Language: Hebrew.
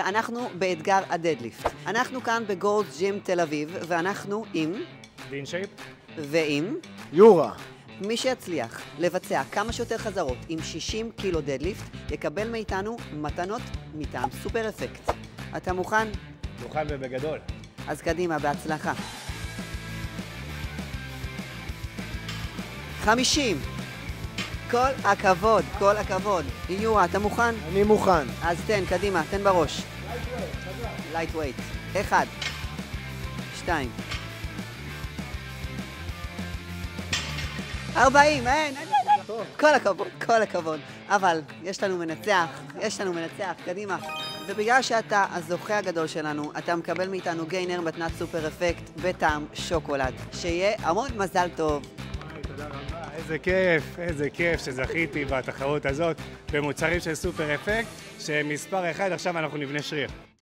אנחנו באתגר הדדליפט. אנחנו כאן בגולדס ג'ים תל אביב, ואנחנו עם... וינשייפ. ועם... יורה. מי שיצליח לבצע כמה שיותר חזרות עם 60 קילו דדליפט, יקבל מאיתנו מתנות מטעם סופר אפקט. אתה מוכן? מוכן ובגדול. אז קדימה, בהצלחה. 50. כל הכבוד, כל הכבוד. יורה, אתה מוכן? אני מוכן. אז תן, קדימה, תן בראש. לייט ווייט. 1, 2, 40, אין. כל הכבוד, כל הכבוד. אבל יש לנו מנצח, קדימה. ובגלל שאתה הזוכה הגדול שלנו, אתה מקבל מאיתנו גיינר מתנת סופר אפקט בטעם שוקולד. שיהיה המון מזל טוב. תודה רבה, איזה כיף שזכיתי בתחרות הזאת במוצרים של סופר אפקט, שמספר 1 עכשיו אנחנו נבנה שריר.